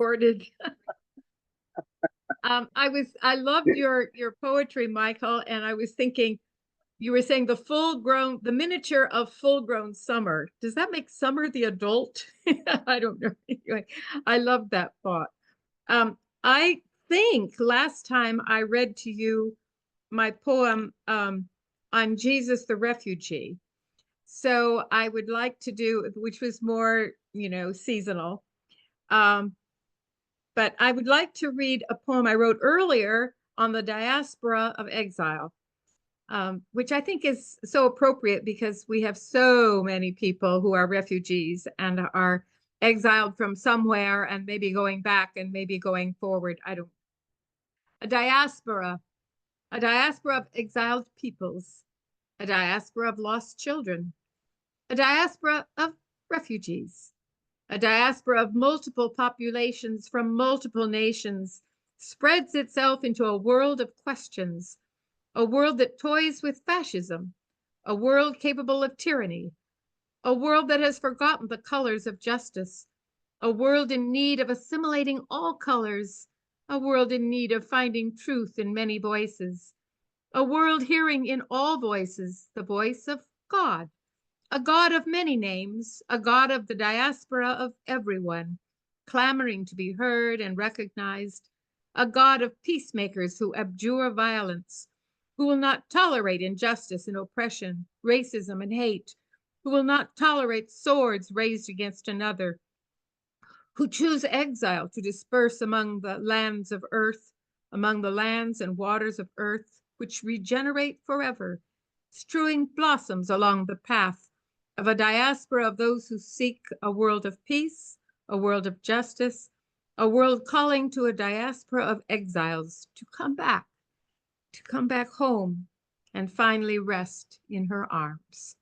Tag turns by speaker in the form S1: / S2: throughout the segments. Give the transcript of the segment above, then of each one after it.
S1: recorded. I loved your poetry, Michael, and I was thinking you were saying the miniature of full-grown summer. Does that make summer the adult? I don't know. Anyway, I love that thought. I think last time I read to you my poem on Jesus the refugee. So I would like to do, which was more, seasonal. But I would like to read a poem I wrote earlier on the diaspora of exile, which I think is so appropriate because we have so many people who are refugees and are exiled from somewhere and maybe going back and maybe going forward. A diaspora of exiled peoples, a diaspora of lost children, a diaspora of refugees, a diaspora of multiple populations from multiple nations spreads itself into a world of questions, a world that toys with fascism, a world capable of tyranny, a world that has forgotten the colors of justice, a world in need of assimilating all colors, a world in need of finding truth in many voices, a world hearing in all voices the voice of God, a God of many names, a God of the diaspora of everyone, clamoring to be heard and recognized, a God of peacemakers who abjure violence, who will not tolerate injustice and oppression, racism and hate, who will not tolerate swords raised against another, who choose exile to disperse among the lands of earth, among the lands and waters of earth, which regenerate forever, strewing blossoms along the path of a diaspora of those who seek a world of peace, a world of justice, a world calling to a diaspora of exiles to come back home and finally rest in her arms.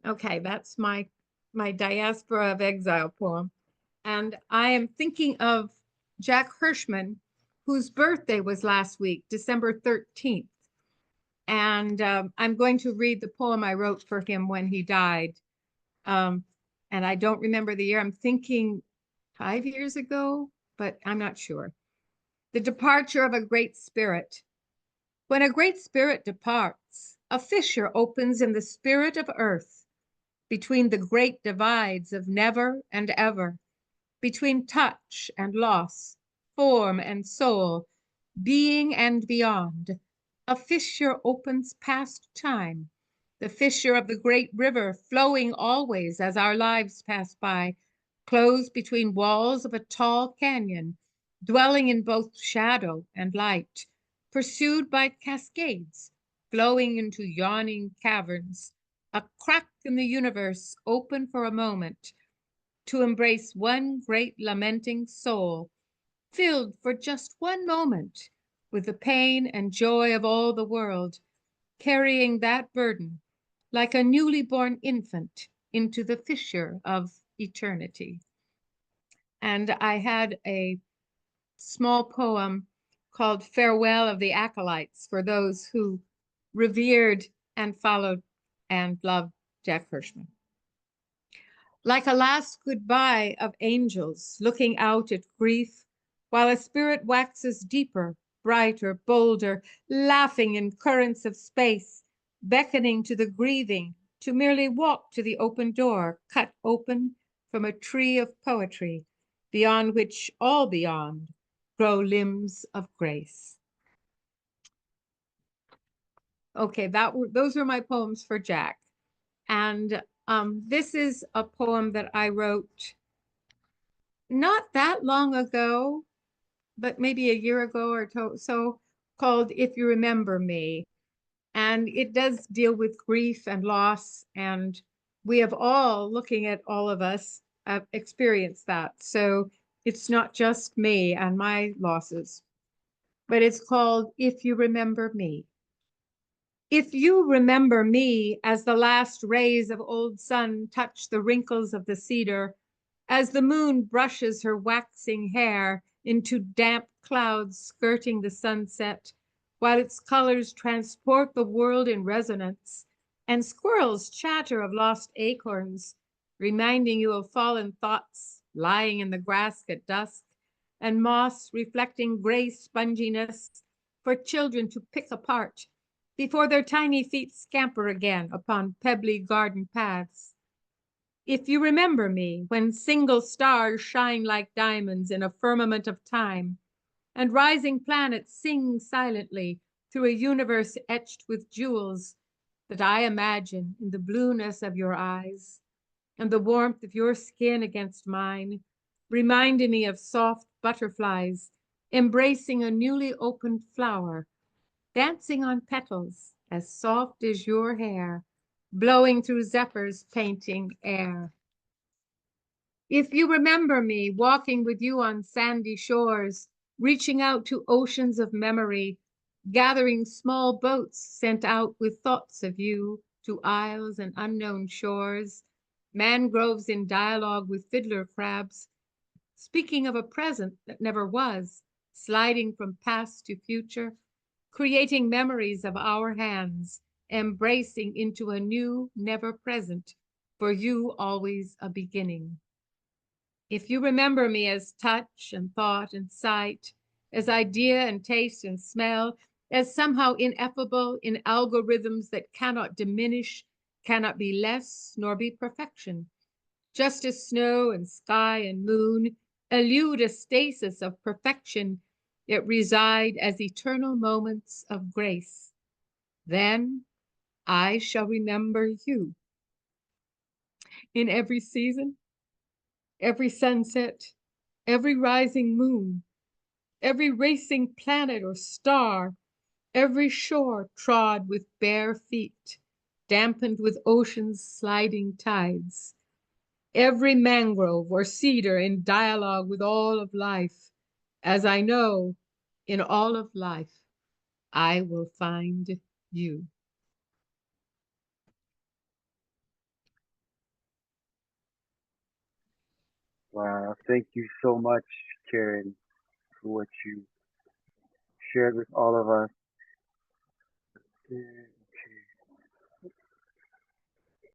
S1: Okay, that's my diaspora of exile poem. And I am thinking of Jack Hirschman, whose birthday was last week, December 13th. And I'm going to read the poem I wrote for him when he died. And I don't remember the year. I'm thinking 5 years ago, but I'm not sure. The departure of a great spirit. When a great spirit departs, a fissure opens in the spirit of earth, between the great divides of never and ever, between touch and loss, form and soul, being and beyond. A fissure opens past time, the fissure of the great river flowing always as our lives pass by, closed between walls of a tall canyon, dwelling in both shadow and light, pursued by cascades, flowing into yawning caverns, a crack in the universe open for a moment, to embrace one great lamenting soul, filled for just one moment with the pain and joy of all the world, carrying that burden like a newly born infant into the fissure of eternity. And I had a small poem called Farewell of the Acolytes for those who revered and followed and loved Jack Hirschman. Like a last goodbye of angels looking out at grief, while a spirit waxes deeper, brighter, bolder, laughing in currents of space, beckoning to the grieving to merely walk to the open door, cut open from a tree of poetry, beyond which all beyond grow limbs of grace. Okay, those are my poems for Jack. And this is a poem that I wrote not that long ago, but maybe a year ago or so, called If You Remember Me. And it does deal with grief and loss. And we have all, looking at all of us, experienced that. So it's not just me and my losses, but it's called If You Remember Me. If you remember me as the last rays of old sun touch the wrinkles of the cedar, as the moon brushes her waxing hair into damp clouds skirting the sunset, while its colors transport the world in resonance, and squirrels chatter of lost acorns, reminding you of fallen thoughts lying in the grass at dusk, and moss reflecting gray sponginess for children to pick apart before their tiny feet scamper again upon pebbly garden paths. If you remember me, when single stars shine like diamonds in a firmament of time, and rising planets sing silently through a universe etched with jewels that I imagine in the blueness of your eyes and the warmth of your skin against mine, reminding me of soft butterflies embracing a newly opened flower, dancing on petals as soft as your hair, blowing through zephyrs painting air. If you remember me walking with you on sandy shores, reaching out to oceans of memory, gathering small boats sent out with thoughts of you to isles and unknown shores, mangroves in dialogue with fiddler crabs, speaking of a present that never was, sliding from past to future, creating memories of our hands, embracing into a new, never present, for you always a beginning. If you remember me as touch and thought and sight, as idea and taste and smell, as somehow ineffable in algorithms that cannot diminish, cannot be less, nor be perfection, just as snow and sky and moon elude a stasis of perfection, yet reside as eternal moments of grace, then I shall remember you in every season, every sunset, every rising moon, every racing planet or star, every shore trod with bare feet, dampened with ocean's sliding tides, every mangrove or cedar in dialogue with all of life, as I know in all of life I will find you.
S2: Wow, thank you so much, Karen, for what you shared with all of us.